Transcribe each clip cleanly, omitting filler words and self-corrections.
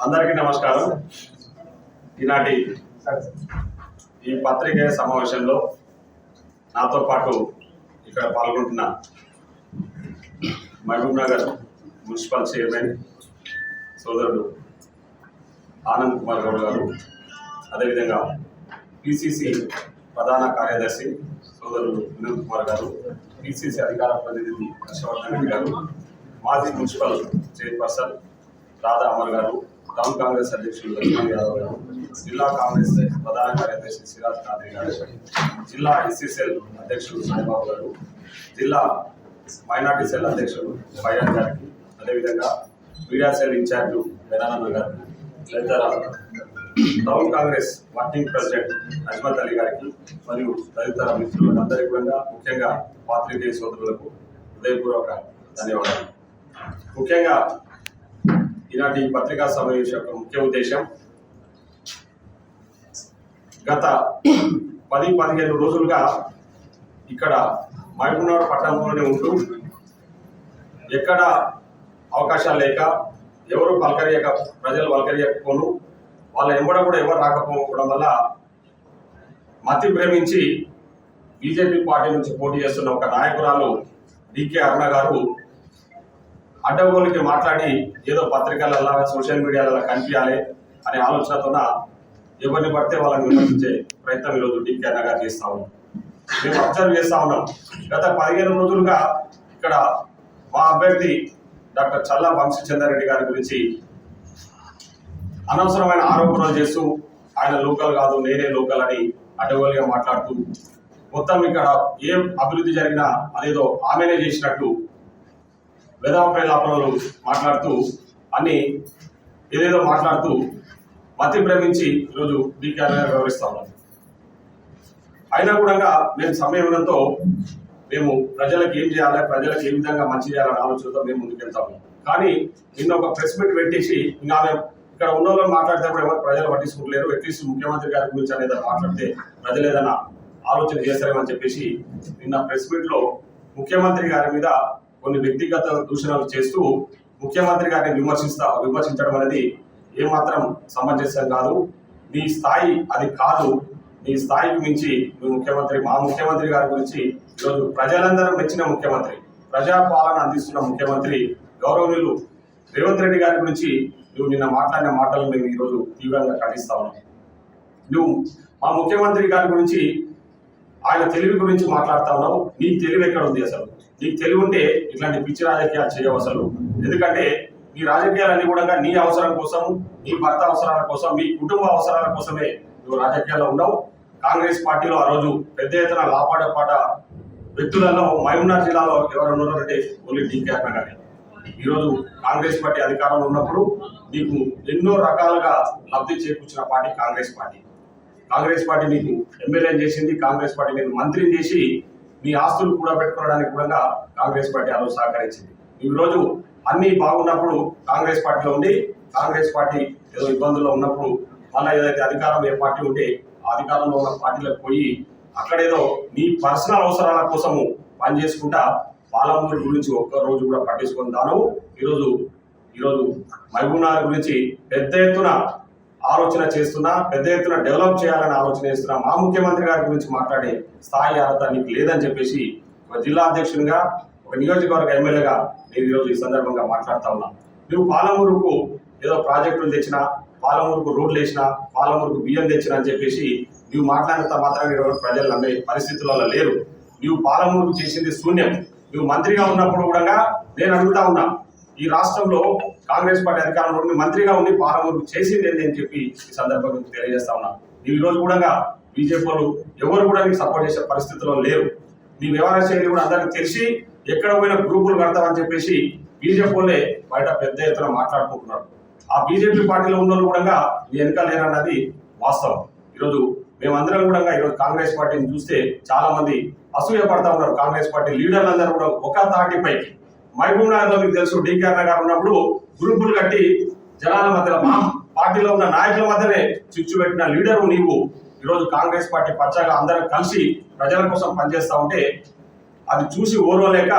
అందరికీ నమస్కారం. ఈనాటి ఈ పత్రికేయ సమావేశంలో నాతో పాటు ఇక్కడ పాల్గొంటున్న మహబూబ్ నగర్ మున్సిపల్ చైర్మన్ సోదరుడు ఆనంద్ కుమార్ గౌడ్ గారు, అదేవిధంగా పిసిసి ప్రధాన కార్యదర్శి సోదరుడు వినోద్ కుమార్ గారు, పిసిసి అధికార ప్రతినిధి హర్షవర్ధన్ రెడ్డి గారు, మాజీ మున్సిపల్ చైర్పర్సన్ రాధా అమర్ గారు, టౌన్ కాంగ్రెస్ అధ్యక్షులు లక్ష్మణ్ యాదవ్ గారు, జిల్లా కాంగ్రెస్ ప్రధాన కార్యదర్శి సిరాజ్ ఖాద్రి గారు, జిల్లా ఎస్సీసెల్ అధ్యక్షులు సాయిబాబు గారు, జిల్లా మైనార్టీ సెల్ అధ్యక్షులు ఫయాజ్ గారికి, అదేవిధంగా మీడియా సెల్ ఇన్ఛార్జు బెనానంద గారికి, తదితర town Congress working president Azmat Ali గారికి మరియు తదితర మిత్రులందరికీ కూడా ముఖ్యంగా పాత్రికేయ సోదరులకు హృదయపూర్వక ధన్యవాదాలు. ముఖ్యంగా ఈనాటి పత్రికా సమావేశం యొక్క ముఖ్య ఉద్దేశం, గత 10-15 రోజులుగా ఇక్కడ మహబూబ్నగర్ పట్టణంలోనే ఉంటూ ఎక్కడ అవకాశాలు లేక ఎవరు పలకరియక ప్రజలు పలకరియకపోను, వాళ్ళ ఎంబడ కూడా ఎవరు రాకపోవడం వల్ల మతి ప్రేమించి బీజేపీ పార్టీ నుంచి పోటీ చేస్తున్న ఒక నాయకురాలు డికే అరుణ గారు అడ్డగోలికి మాట్లాడి ఏదో పత్రికలలో సోషల్ మీడియాలలో కనిపించాలి అనే ఆలోచనతోన ఎవరిని పడితే వాళ్ళని విమర్శించే ప్రయత్నం ఈరోజు డికే అరుణ గారు చేస్తా ఉన్నాం. మేము అబ్జర్వ్ చేస్తా ఉన్నాం. గత 15 రోజులుగా ఇక్కడ మా అభ్యర్థి డాక్టర్ చల్లా వంశీచంద్రారెడ్డి గారి గురించి అనవసరమైన ఆరోపణలు చేస్తూ ఆయన లోకల్ కాదు నేనే లోకల్ అని అడ్డగోలుగా మాట్లాడుతూ మొత్తం ఇక్కడ ఏం అభివృద్ధి జరిగినా అదేదో ఆమెనే చేసినట్టు వేదాప్రేలాపనలు మాట్లాడుతూ అన్ని ఏదేదో మాట్లాడుతూ మతి భ్రమించి ఈరోజు డికే అరుణ గారు వ్యవహరిస్తా ఉన్నాం. అయినా కూడా మేము సమయం ఉండడంతో మేము ప్రజలకు ఏం చేయాలి, ప్రజలకు ఏ విధంగా మంచి చేయాలనే ఆలోచనతో మేము ముందుకెళ్తాము. కానీ నిన్న ఒక ప్రెస్ మీట్ పెట్టేసి ఇంకా మేము ఇక్కడ ఉన్న వాళ్ళని మాట్లాడితే ఎవరు ప్రజలు పట్టించుకుంటలేరు, అట్లీస్ట్ ముఖ్యమంత్రి గారి గురించి అనేది మాట్లాడితే ప్రజలు ఏదైనా ఆలోచన చేస్తారేమని చెప్పేసి నిన్న ప్రెస్ మీట్ లో ముఖ్యమంత్రి గారి మీద కొన్ని వ్యక్తిగత దూషణలు చేస్తూ ముఖ్యమంత్రి గారిని విమర్శించడం అనేది ఏమాత్రం సమంజసం కాదు. నీ స్థాయి అది కాదు. నీ స్థాయికి మించి మా ముఖ్యమంత్రి గారి గురించి ఈరోజు ప్రజలందరూ మెచ్చిన ముఖ్యమంత్రి, ప్రజాపాలన అందిస్తున్న ముఖ్యమంత్రి గౌరవనీయులు రేవంత్ రెడ్డి గారి గురించి నువ్వు నిన్న మాట్లాడిన మాటలు మేము ఈరోజు తీవ్రంగా ఖండిస్తా ఉన్నాం. నువ్వు మా ముఖ్యమంత్రి గారి గురించి ఆయన తెలివి గురించి మాట్లాడుతా ఉన్నావు. నీ తెలివి ఎక్కడ ఉంది? అసలు నీకు తెలివి ఉంటే ఇట్లాంటి పిచ్చి రాజకీయాలు చేయవు అసలు. ఎందుకంటే నీ రాజకీయాలన్నీ కూడా నీ అవసరం కోసం, నీ భర్త అవసరాల కోసం, మీ కుటుంబ అవసరాల కోసమే నువ్వు రాజకీయాల్లో ఉన్నావు. కాంగ్రెస్ పార్టీలో ఆ రోజు పెద్ద ఎత్తున లాపాట వ్యక్తులలో మహబూబ్నగర్ జిల్లాలో ఎవరు ఉన్నారంటే ఓన్లీ డికే అరుణ గారే. ఈరోజు కాంగ్రెస్ పార్టీ అధికారంలో ఉన్నప్పుడు నీకు ఎన్నో రకాలుగా లబ్ధి చేకూర్చిన party Congress party. Congress party నీకు ఎమ్మెల్యేని చేసింది, కాంగ్రెస్ పార్టీ నీకు మంత్రిని చేసి నీ ఆస్తులు కూడా పెట్టుకోవడానికి కూడా కాంగ్రెస్ పార్టీ ఆ రోజు సహకరించింది. ఈరోజు అన్ని బాగున్నప్పుడు కాంగ్రెస్ పార్టీలో ఉండి కాంగ్రెస్ పార్టీ ఏదో ఇబ్బందుల్లో ఉన్నప్పుడు మళ్ళీ ఏదైతే అధికారం ఏ పార్టీ ఉంటే ఆ అధికారంలో ఉన్న పార్టీలకు పోయి అక్కడేదో నీ పర్సనల్ అవసరాల కోసము పనిచేసుకుంటా పాలమూరు గురించి ఒక్క రోజు కూడా పట్టించుకొని దానవు ఈరోజు మహబూబ్నగర్ గురించి పెద్ద ఎత్తున ఆలోచన చేస్తున్నా, పెద్ద ఎత్తున డెవలప్ చేయాలని ఆలోచన చేస్తున్నా మా ముఖ్యమంత్రి గారి గురించి మాట్లాడే స్థాయి అర్హత నీకు లేదని చెప్పేసి ఒక జిల్లా అధ్యక్షునిగా, ఒక నియోజకవర్గ ఎమ్మెల్యేగా నేను ఈరోజు ఈ సందర్భంగా మాట్లాడుతా ఉన్నా. నువ్వు పాలమూరుకు ఏదో ప్రాజెక్టులు తెచ్చినా, పాలమూరుకు రోడ్లు వేసినా, పాలమూరుకు బియ్యం తెచ్చినా అని చెప్పేసి నువ్వు మాట్లాడినంత మాత్రాన్ని ప్రజలు నమ్మే పరిస్థితులలో లేరు. నువ్వు పాలమూరుకు చేసింది శూన్యం. నువ్వు మంత్రిగా ఉన్నప్పుడు కూడా నేను అడుగుతా ఉన్నా, ఈ రాష్ట్రంలో కాంగ్రెస్ పార్టీ అధికారంలో ఉండి మంత్రిగా ఉండి పాలమూరుకు చేసింది ఏంటి అని చెప్పి ఈ సందర్భంగా తెలియజేస్తా ఉన్నా. నువ్వు ఈ రోజు కూడా బీజేపీ వాళ్ళు ఎవరు కూడా నీకు సపోర్ట్ చేసే పరిస్థితుల్లో లేరు. నీ వ్యవహార శైలి కూడా అందరికి తెలిసి ఎక్కడ పోయిన గ్రూపులు కడతామని చెప్పేసి బీజేపీ వాళ్ళే బయట పెద్ద ఎత్తున మాట్లాడుకుంటున్నారు. ఆ బీజేపీ పార్టీలో ఉన్న వాళ్ళు కూడా నీ వెనక లేరన్నది వాస్తవం. ఈరోజు మేమందరం కూడా ఈరోజు కాంగ్రెస్ పార్టీని చూస్తే చాలా మంది అసూయ పడతా ఉన్నారు. కాంగ్రెస్ పార్టీ లీడర్లందరూ కూడా ఒక తాటిపైకి మహబూబ్నగర్ లో మీకు తెలుసు డికే అరుణ గారు ఉన్నప్పుడు గ్రూపులు కట్టి జనాల మధ్యలో మా పార్టీలో ఉన్న నాయకుల మధ్యనే చిచ్చు పెట్టిన లీడరు నీవు. ఈరోజు కాంగ్రెస్ పార్టీ పచ్చగా అందరం కలిసి ప్రజల కోసం పనిచేస్తా ఉంటే అది చూసి ఓర్వలేక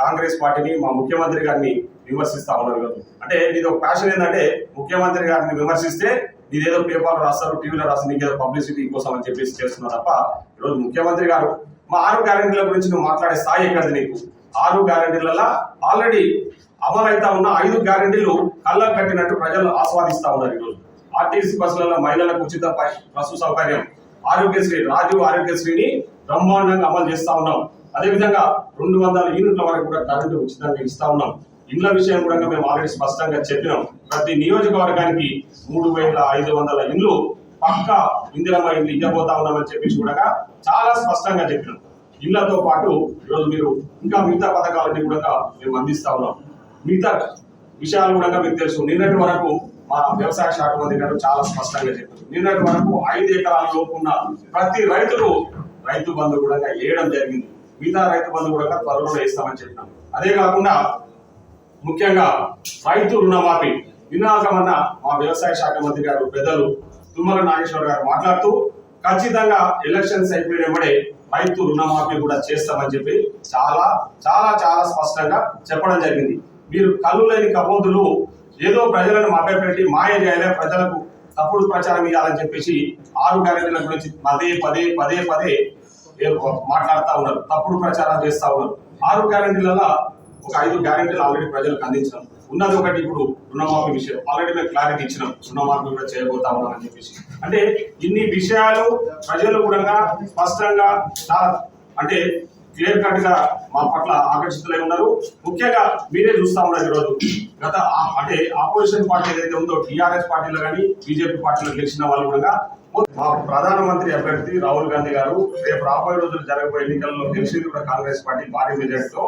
కాంగ్రెస్ పార్టీని మా ముఖ్యమంత్రి గారిని విమర్శిస్తా ఉన్నారు కదా. అంటే నీది ఒక ప్యాషన్ ఏంటంటే ముఖ్యమంత్రి గారిని విమర్శిస్తే నీదేదో పేపర్లో రాస్తారు, టీవీలో రాస్తారు, నీకేదో పబ్లిసిటీ కోసం అని చెప్పేసి చేస్తున్నారు తప్ప ఈరోజు ముఖ్యమంత్రి గారు మా 6 గ్యారెంటీల గురించి నువ్వు మాట్లాడే స్థాయి ఎక్కడిది నీకు? 6 గ్యారెంటీలలో ఆల్రెడీ అమలైతా ఉన్న 5 గ్యారెంటీలు కళ్ళకు కట్టినట్టు ప్రజలు ఆస్వాదిస్తా ఉన్నారు. ఈరోజు ఆర్టీసీ బస్సులలో మహిళలకు ఉచిత బస్సు సౌకర్యం, ఆరోగ్యశ్రీ, రాజీవ్ ఆరోగ్యశ్రీని బ్రహ్మాండంగా అమలు చేస్తా ఉన్నాం. అదేవిధంగా 200 యూనిట్ల వరకు కూడా కరెంటు ఉచితంగా ఇస్తా ఉన్నాం. ఇళ్ల విషయం కూడా మేము ఆల్రెడీ స్పష్టంగా చెప్పినాం. ప్రతి నియోజకవర్గానికి 3500 ఇండ్లు పక్క ఇందిరమ్మ ఇండ్లు ఇవ్వబోతా ఉన్నామని చెప్పేసి కూడా చాలా స్పష్టంగా చెప్పినాం. ఇళ్లతో పాటు ఈరోజు మీరు ఇంకా మిగతా పథకాలన్నీ కూడా మేము అందిస్తా ఉన్నాం. మిగతా విషయాలు కూడా మీకు తెలుసు. నిన్నటి వరకు మా వ్యవసాయ శాఖ మంత్రి గారు చాలా స్పష్టంగా చెప్పారు. నిన్నటి వరకు 5 ఎకరాల లోపు ఉన్న ప్రతి రైతుకు రైతు బంధు కూడా వేయడం జరిగింది. మిగతా రైతు బంధు కూడా త్వరలో వేస్తామని చెప్పినాం. అదే కాకుండా ముఖ్యంగా రైతు రుణమాఫీ వినాకమన్న మా వ్యవసాయ శాఖ మంత్రి గారు పెద్దలు తుమ్మల నాగేశ్వర గారు మాట్లాడుతూ ఖచ్చితంగా ఎలక్షన్స్ అయిపోయినప్పుడే రైతు రుణమాఫీ కూడా చేస్తామని చెప్పి చాలా చాలా చాలా స్పష్టంగా చెప్పడం జరిగింది. మీరు కళ్ళు లేని కబోదులు ఏదో ప్రజలను మభ్యపెట్టి మాయ చేయాలి, ప్రజలకు తప్పుడు ప్రచారం ఇవ్వాలని చెప్పేసి 6 గ్యారెంటీల గురించి పదే పదే పదే పదే మాట్లాడుతూ ఉన్నారు, తప్పుడు ప్రచారం చేస్తా ఉన్నారు. 6 గ్యారెంటీలలో ఒక 5 గ్యారెంటీలు ఆల్రెడీ ప్రజలకు అందించినాం. ఉన్నది ఒకటి ఇప్పుడు రుణమాఫీ విషయం ఆల్రెడీ మేము క్లారిటీ ఇచ్చినాం, రుణమాఫీ కూడా చేయబోతా ఉన్నాం అని చెప్పేసి. అంటే ఇన్ని విషయాలు ప్రజలు కూడా స్పష్టంగా చాలా అంటే క్లియర్ కట్ గా మా పట్ల ఆకర్షితులై ఉన్నారు. ముఖ్యంగా మీరే చూస్తా ఉన్నారు ఈరోజు గత అంటే ఆపోజిషన్ పార్టీ ఏదైతే ఉందో టీఆర్ఎస్ పార్టీలో కానీ బీజేపీ పార్టీలో గెలిచిన వాళ్ళు కూడా మా ప్రధానమంత్రి అభ్యర్థి రాహుల్ గాంధీ గారు రేపు రాబోయే రోజులు జరగబోయే ఎన్నికల్లో గెలిచింది కూడా కాంగ్రెస్ పార్టీ భారీ మెజార్టీతో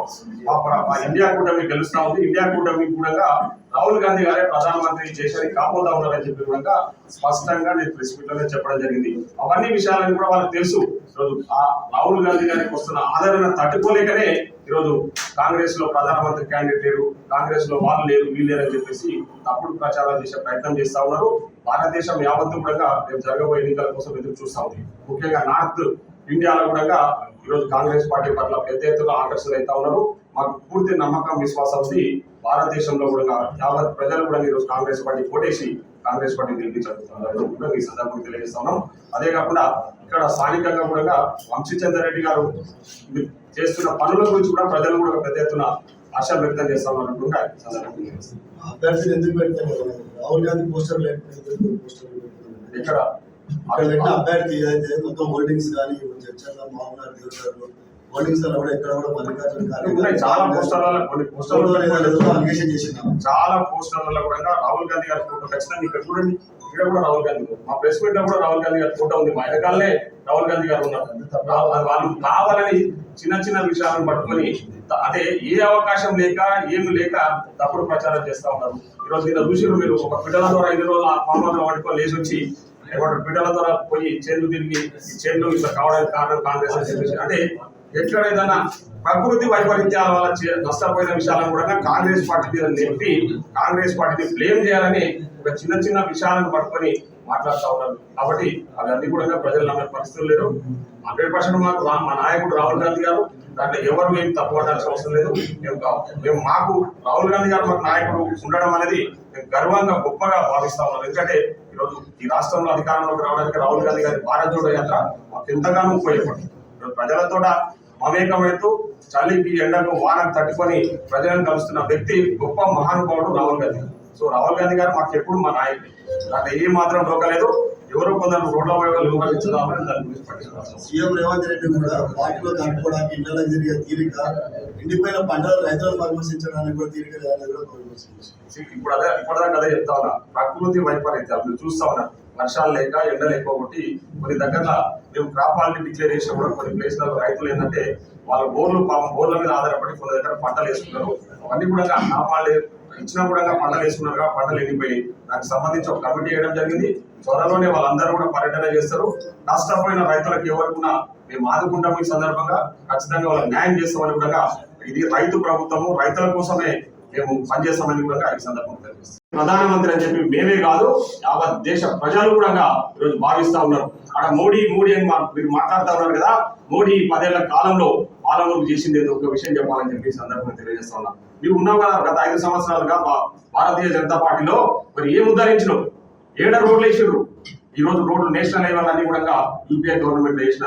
మా ఇండియా కూటమి గెలుస్తా ఉంది. ఇండియా కూటమి కూడా రాహుల్ గాంధీ గారే ప్రధానమంత్రి చేసేది కాపోతా ఉన్నారని చెప్పి కూడా స్పష్టంగా నేను ప్రెస్ మీట్ లోనే చెప్పడం జరిగింది. అవన్నీ విషయాలని కూడా వాళ్ళకి తెలుసు. ఈరోజు ఆ రాహుల్ గాంధీ గారికి వస్తున్న ఆదరణ తట్టుకోలేకనే ఈరోజు కాంగ్రెస్ లో ప్రధానమంత్రి క్యాండిడేట్ లేరు, కాంగ్రెస్ లో వాళ్ళు లేరు వీళ్ళు లేరు అని చెప్పేసి తప్పుడు ప్రచారం చేసే ప్రయత్నం చేస్తా ఉన్నారు. భారతదేశం యావత్తు కూడా రేపు జరగబోయే ఎన్నికల కోసం ఎదురు చూస్తా ఉంది. ముఖ్యంగా నార్త్ ఇండియాలో కూడా ఈరోజు కాంగ్రెస్ పార్టీ పట్ల పెద్ద ఎత్తున ఆకర్షణ అవుతా ఉన్నారు. మాకు పూర్తి నమ్మకం విశ్వాసం ఉంది. భారతదేశంలో కూడా యావత్ ప్రజలు కూడా ఈరోజు కాంగ్రెస్ పార్టీ ఓటేసి కాంగ్రెస్ పార్టీ గెలిపించబోతున్నారు కూడా ఈ సందర్భంగా తెలియజేస్తా ఉన్నాం. అదే కాకుండా ఇక్కడ స్థానికంగా కూడా వంశీచంద్ర రెడ్డి గారు చేస్తున్న పనుల గురించి కూడా ప్రజలు కూడా పెద్ద ఎత్తున ఆశలు వ్యక్తం చేస్తా ఉన్నారు. అభ్యర్థులు ఎందుకు పెడతారు? రాహుల్ గాంధీ పోస్టర్ ఇక్కడ అభ్యర్థి అయితే మొత్తం హోల్డింగ్స్ కానీ చర్చల్లో మామూలు దిగుతారు. హోల్డింగ్స్ కూడా ఎక్కడ కూడా మల్లికార్జున చాలా పోస్టర్లలో కొన్ని పోస్టర్లు చేసినాం. చాలా పోస్టర్లలో కూడా రాహుల్ గాంధీ గారి ఫోటో ఖచ్చితంగా ఇక్కడ చూడండి. ఇక్కడ కూడా రాహుల్ గాంధీ, మా ప్రెస్ మీట్ లో కూడా రాహుల్ గాంధీ గారి ఫోటో ఉంది. మా వెనకాలనే రాహుల్ గాంధీ గారు ఉన్నారు. వాళ్ళు కావాలని చిన్న చిన్న విషయాలను పట్టుకొని అంటే ఏ అవకాశం లేక ఏమి లేక తప్పుడు ప్రచారం చేస్తా ఉన్నారు. ఈరోజు నిన్న చూసి మీరు ఒక పిల్లల ద్వారా 5 రోజులు ఆ ఫార్మాలో పట్టుకొని లేచి వచ్చి పిల్లల ద్వారా పోయి చేతులు తిరిగి ఈ చేతులు ఇట్లా కావడానికి కారణం కాంగ్రెస్ అని చెప్పేసి అంటే ఎక్కడ ఏదైనా ప్రకృతి వైపరీత్యాల వల్ల నష్టపోయిన విషయాలను కూడా కాంగ్రెస్ పార్టీ మీద నెప్పి కాంగ్రెస్ పార్టీని బ్లేమ్ చేయాలని ఒక చిన్న చిన్న విషయాలను పట్టుకొని మాట్లాడుతూ ఉన్నారు. కాబట్టి అవన్నీ కూడా ప్రజలు నమ్మే పరిస్థితులు లేరు. 100% మాకు మా నాయకుడు రాహుల్ గాంధీ గారు, దాంట్లో ఎవరు మేము తప్పు పడాల్సిన అవసరం లేదు. మేము మాకు రాహుల్ గాంధీ గారు మాకు నాయకుడు ఉండడం అనేది మేము గర్వంగా గొప్పగా భావిస్తా ఉన్నాం. ఎందుకంటే ఈరోజు ఈ రాష్ట్రంలో అధికారంలోకి రావడానికి రాహుల్ గాంధీ గారి భారత్ జోడో యాత్ర మాకు ఎంతగానో ఉపయోగపడుతుంది. ప్రజలతో మమేకమైతూ చలికి ఎండకు వానకు తట్టుకొని ప్రజలను కలుస్తున్న వ్యక్తి గొప్ప మహానుభావుడు రాహుల్ గాంధీ. సో రాహుల్ గాంధీ గారు మాకు ఎప్పుడు మా నాయకుడు, దాంట్లో ఏ మాత్రం డోకలేదు. ఎవరో కొందరు రోడ్ల విమర్శించుదామని దాని గురించి పట్టించుకోవాలి. సీఎం రేవంత్ రెడ్డి కూడా పార్టీలో కలుపుకోవడానికి ఇళ్లలో తిరిగే తీరిక, ఇండిపోయిన పంటలు రైతులను పరామర్శించడానికి కూడా తీరిక ఇప్పటిదాకా అదే చెప్తా ఉన్నా. ప్రకృతి వైపరీత్యాలు మీరు చూస్తా ఉన్నారు. వర్షాలు లేక ఎండలు ఎక్కువ కొట్టి కొన్ని దగ్గర మేము క్రాప్ హాలిడే డిక్లేర్ చేసిన కూడా కొన్ని ప్లేస్లలో రైతులు ఏంటంటే వాళ్ళ బోర్ల మీద ఆధారపడి కొన్ని దగ్గర పంటలు వేసుకున్నారు. అవన్నీ కూడా క్రాప్ హాలిడే ఇచ్చినా కూడా పంటలు వేసుకున్నారు. పంటలు ఎండిపోయి దానికి సంబంధించి ఒక కమిటీ వేయడం జరిగింది. త్వరలోనే వాళ్ళందరూ కూడా పర్యటన చేస్తారు. నష్టపోయిన రైతులకు ఎవరికైనా మేము ఆదుకుంటాము. ఈ సందర్భంగా ఖచ్చితంగా వాళ్ళకి న్యాయం చేస్తామని కూడా ఇది రైతు ప్రభుత్వము, రైతుల కోసమే మేము పనిచేస్తామని కూడా ఈ సందర్భంగా తెలియజేస్తాం. ప్రధానమంత్రి అని చెప్పి మేమే కాదు యావత్ దేశ ప్రజలు కూడా ఈరోజు భావిస్తా ఉన్నారు. అక్కడ మోడీ అని మీరు మాట్లాడుతూ ఉన్నారు కదా. మోడీ 10 ఏళ్ల కాలంలో పాలమూరు చేసింది ఏదో ఒక విషయం చెప్పాలని చెప్పి సందర్భంగా తెలియజేస్తా ఉన్నా. నీవు ఉన్నావు కదా గత 5 సంవత్సరాలుగా భారతీయ జనతా పార్టీలో, మరి ఏం ఉద్ధరించినావు? ఏడ రోడ్లు వేసిర్రు? ఈ రోజు రోడ్లు నేషనల్ హైవేలు అన్ని కూడా యూపీఏ గవర్నమెంట్ వేసిన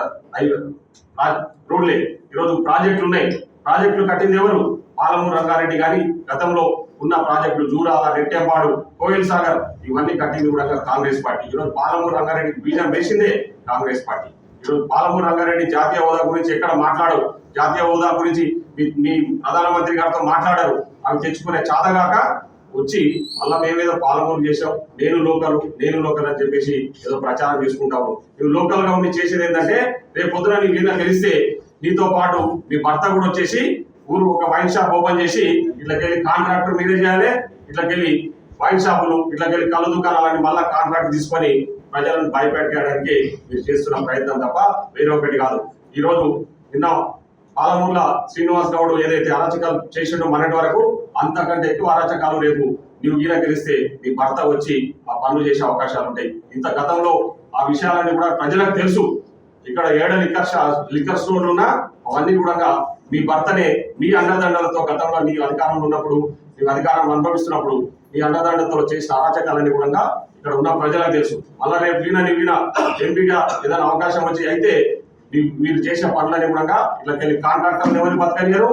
రోడ్లే. ఈరోజు ప్రాజెక్టులు ఉన్నాయి. ప్రాజెక్టులు కట్టింది ఎవరు? పాలమూరు రంగారెడ్డి గారి గతంలో ఉన్న ప్రాజెక్టులు జూరాల, రెట్టెంపాడు, కోయిల్ సాగర్ ఇవన్నీ కట్టింది కూడా కాంగ్రెస్ పార్టీ. ఈరోజు పాలమూరు రంగారెడ్డి బీజం వేసిందే కాంగ్రెస్ పార్టీ. ఈరోజు పాలమూరు రంగారెడ్డి జాతీయ హోదా గురించి ఎక్కడ మాట్లాడరు. జాతీయ హోదా గురించి మీ ప్రధానమంత్రి గారితో మాట్లాడారు. అవి తెచ్చుకునే చాతగాక వచ్చి మళ్ళా మేమేదో పాలమూరు చేసాం, నేను లోకల్ అని చెప్పేసి ఏదో ప్రచారం చేసుకుంటాము. నువ్వు లోకల్ గా ఉండి చేసేది ఏంటంటే, రేపు పొద్దున నీ మీద తెలిస్తే నీతో పాటు మీ భర్త కూడా వచ్చేసి ఊరు ఒక వైన్ షాప్ ఓపెన్ చేసి ఇట్లకెళ్ళి కాంట్రాక్టర్ మీరే చేయాలి, ఇట్లకెళ్ళి వైన్ షాపులు, ఇట్లకెళ్ళి కళ్ళు దుకాణాలని మళ్ళా కాంట్రాక్ట్ తీసుకొని ప్రజలను భయపెట్టడానికి మీరు చేస్తున్న ప్రయత్నం తప్ప వేరే ఒకటి కాదు. ఈ రోజు నిన్న పాలమూరులో శ్రీనివాస్ గౌడ్ ఏదైతే అరాచకాలు చేసిండో మొన్నటి వరకు, అంతకంటే ఎక్కువ అరాచకాలు రేపు నువ్వు ఈయన గెలిస్తే నీ భర్త వచ్చి ఆ పనులు చేసే అవకాశాలు ఉంటాయి. ఇంత గతంలో ఆ విషయాలన్నీ కూడా ప్రజలకు తెలుసు. ఇక్కడ 7 లిక్కర్ స్టోర్లు ఉన్నా అవన్నీ కూడా మీ భర్తనే మీ అండదండలతో గతంలో నీ అధికారంలో ఉన్నప్పుడు, నీ అధికారం అనుభవిస్తున్నప్పుడు నీ అండదండలతో చేసిన అరాచకాలన్నీ కూడా ఇక్కడ ఉన్న ప్రజలకు తెలుసు. మళ్ళా రేపు వీణ ఎంపీగా ఏదైనా అవకాశం వచ్చి అయితే మీరు చేసే పనులని కూడా ఇట్లకెళ్ళి కాంట్రాక్టర్లు ఎవరిని బతకనియరు,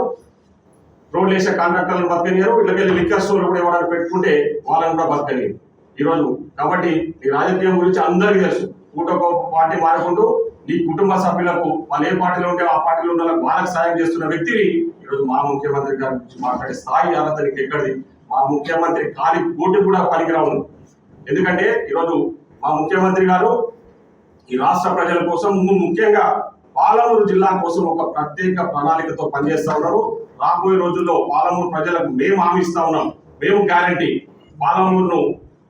రోడ్లు వేసే కాంట్రాక్టర్లను బతకనియరు, ఇట్లకెళ్ళి లిక్కర్ స్టోర్లు కూడా ఎవరైనా పెట్టుకుంటే వాళ్ళని కూడా బతకనియరు ఈరోజు. కాబట్టి ఈ రాజకీయం గురించి అందరికీ తెలుసు. కూటొక పార్టీ మారుకుంటూ నీ కుటుంబ సభ్యులకు వాళ్ళు ఏ పార్టీలో ఉంటే ఆ పార్టీలో ఉన్న వాళ్ళకి సాయం చేస్తున్న వ్యక్తివి ఈరోజు మా ముఖ్యమంత్రి గారి గురించి మాట్లాడే స్థాయి అర్హతనికి ఎక్కడిది? మా ముఖ్యమంత్రి ఖాళీ కోటి కూడా పనికిరావు. ఎందుకంటే ఈరోజు మా ముఖ్యమంత్రి గారు ఈ రాష్ట్ర ప్రజల కోసం, ముఖ్యంగా పాలమూరు జిల్లా కోసం ఒక ప్రత్యేక ప్రణాళికతో పనిచేస్తా ఉన్నారు. రాబోయే రోజుల్లో పాలమూరు ప్రజలకు మేము హామీ ఇస్తా ఉన్నాం, మేము గ్యారంటీ పాలమూరును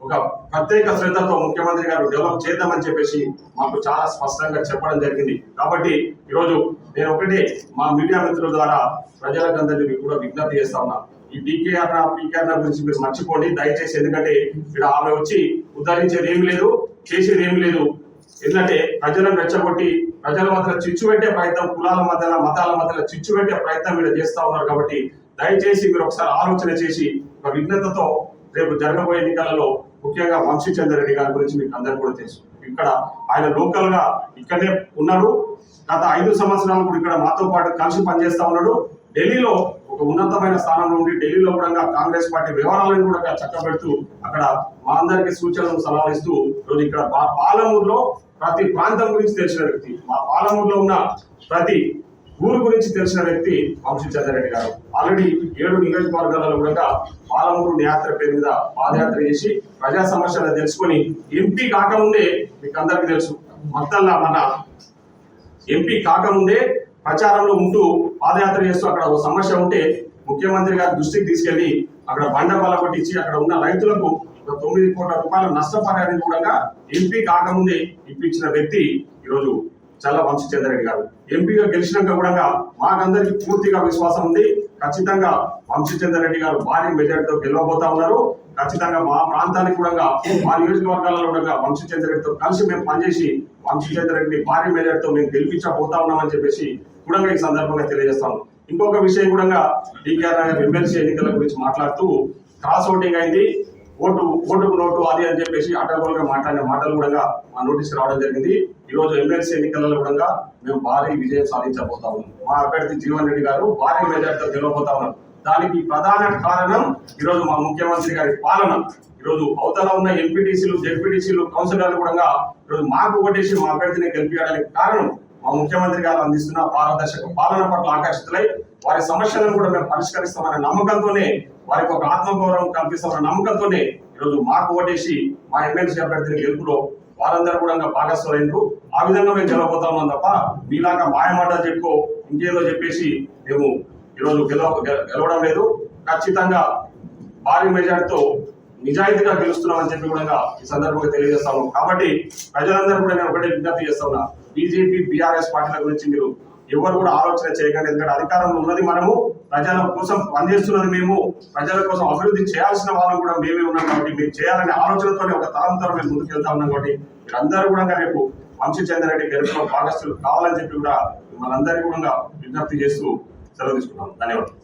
ఒక ప్రత్యేక శ్రద్ధతో ముఖ్యమంత్రి గారు డెవలప్ చేద్దామని చెప్పేసి మాకు చాలా స్పష్టంగా చెప్పడం జరిగింది. కాబట్టి ఈరోజు నేను ఒకటే మా మీడియా మిత్రుల ద్వారా ప్రజలకందరినీ కూడా విజ్ఞప్తి చేస్తా ఉన్నా. ఈ పీకేఆర్ గురించి మీరు మర్చిపోండి దయచేసి. ఎందుకంటే ఇక్కడ ఆమె వచ్చి ఉద్ధరించేది ఏమి లేదు, చేసేది ఏమి లేదు. ఎందుకంటే ప్రజలను రెచ్చగొట్టి ప్రజల మధ్యలో చిచ్చు పెట్టే ప్రయత్నం, కులాల మధ్యలో మతాల మధ్యలో చిచ్చు పెట్టే ప్రయత్నం మీరు చేస్తా ఉన్నారు. కాబట్టి దయచేసి మీరు ఒకసారి ఆలోచన చేసి ఒక విఘ్నతతో రేపు జరగబోయే ఎన్నికలలో ముఖ్యంగా వంశీచంద్ర రెడ్డి గారి గురించి మీకు అందరికీ కూడా తెలుసు. ఇక్కడ ఆయన లోకల్ గా ఇక్కడనే ఉన్నాడు. గత 5 సంవత్సరాలు కూడా ఇక్కడ మాతో పాటు కలిసి పనిచేస్తా ఉన్నాడు. ఢిల్లీలో ఒక ఉన్నతమైన స్థానంలో ఉండి ఢిల్లీలో కూడా కాంగ్రెస్ పార్టీ వ్యవహారాలను కూడా చక్కబెడుతూ అక్కడ మా అందరికీ సూచనలు సలహాలు ఇస్తూ రోజు ఇక్కడ పాలమూరులో ప్రతి ప్రాంతం గురించి తెలిసిన వ్యక్తి, మా పాలమూరులో ఉన్న ప్రతి ఊరు గురించి తెలిసిన వ్యక్తి వంశీచంద్ర రెడ్డి గారు. ఆల్రెడీ 7 నియోజకవర్గాలలో కూడా పాలమూరు యాత్ర పేరు మీద పాదయాత్ర చేసి ప్రజా సమస్యలు తెలుసుకొని ఎంపీ కాకముందే మీకు అందరికీ తెలుసు, మొత్తంలో మన ఎంపీ కాకముందే ప్రచారంలో ఉంటూ పాదయాత్ర చేస్తూ అక్కడ ఒక సమస్య ఉంటే ముఖ్యమంత్రి గారి దృష్టికి తీసుకెళ్లి అక్కడ బండ బల కొట్టించి అక్కడ ఉన్న రైతులకు ఒక 9 కోట్ల రూపాయల నష్టపరిహారాన్ని కూడా ఎంపీ కాకముందే ఇప్పించిన వ్యక్తి ఈరోజు చల్ల వంశీచంద్ర రెడ్డి గారు. ఎంపీగా గెలిచినాక కూడా మాకందరికీ పూర్తిగా విశ్వాసం ఉంది. ఖచ్చితంగా వంశీచంద్ర రెడ్డి గారు భారీ మెజార్టీతో గెలవబోతా ఉన్నారు. ఖచ్చితంగా మా ప్రాంతానికి కూడా మా నియోజకవర్గాలలో కూడా వంశీచంద్ర రెడ్డితో కలిసి మేము పనిచేసి వంశీచంద్ర రెడ్డిని భారీ మెజార్టీతో మేము గెలిపించబోతా ఉన్నామని చెప్పేసి కూడా ఈ సందర్భంగా తెలియజేస్తాము. ఇంకొక విషయం కూడా డీకేఆర్ నగర్ ఎమ్మెల్సీ ఎన్నికల గురించి మాట్లాడుతూ క్రాస్ ఓటింగ్ అయింది, ఓటుకు నోటు అది అని చెప్పేసి అటగోలుగా మాట్లాడిన మాటలు కూడా మా నోటీస్ రావడం జరిగింది. ఈ రోజు ఎమ్మెల్సీ ఎన్నికలలో కూడా మేము భారీ విజయం సాధించబోతా ఉన్నాం. మా అభ్యర్థి జీవన్ రెడ్డి గారు భారీ మెజార్టీతో గెలవబోతా ఉన్నారు. దానికి ప్రధాన కారణం ఈరోజు మా ముఖ్యమంత్రి గారి పాలన. ఈరోజు అవతల ఉన్న ఎంపీటీసీలు, జెడ్పీటీసీలు, కౌన్సిలర్లు కూడా ఈరోజు మాకు ఓటేసి మా అభ్యర్థిని గెలిపించడానికి కారణం మా ముఖ్యమంత్రి గారు అందిస్తున్న పారదర్శక పాలన పట్ల ఆకర్షితులై వారి సమస్యలను కూడా మేము పరిష్కరిస్తామనే నమ్మకంతోనే, వారికి ఒక ఆత్మగౌరవం కల్పిస్తామనే నమ్మకంతోనే ఈరోజు మాకు ఓటేసి మా ఎమ్మెల్సీ అభ్యర్థిని గెలుపులో వారందరూ కూడా భాగస్వామ్యులు. ఆ విధంగా మేము గెలవబోతా ఉన్నాం తప్ప మీలాగా మాయమాట చెప్పుకో ఇంకేదో చెప్పేసి మేము ఈరోజు గెలవడం లేదు. ఖచ్చితంగా భారీ మెజార్టీతో నిజాయితీగా గెలుస్తున్నామని చెప్పి కూడా ఈ సందర్భంగా తెలియజేస్తాము. కాబట్టి ప్రజలందరూ కూడా నేను ఒకటే విజ్ఞప్తి చేస్తా ఉన్నా, బీజేపీ బీఆర్ఎస్ పార్టీల గురించి మీరు ఎవరు కూడా ఆలోచన చేయకండి. ఎందుకంటే అధికారంలో ఉన్నది మనము, ప్రజల కోసం పనిచేస్తున్నది మేము, ప్రజల కోసం అభివృద్ధి చేయాల్సిన వాళ్ళం కూడా మేమే ఉన్నాం. కాబట్టి మీరు చేయాలనే ఆలోచనతోనే ఒక తరంతో మేము ముందుకు వెళ్తా ఉన్నాం. కాబట్టి మీరందరూ కూడా రేపు వంశీ చంద్రారెడ్డి గెలుపులో భాగస్తులు కావాలని చెప్పి కూడా మనందరికీ కూడా విజ్ఞప్తి చేస్తూ సెలవు తీసుకుంటాం. ధన్యవాదాలు.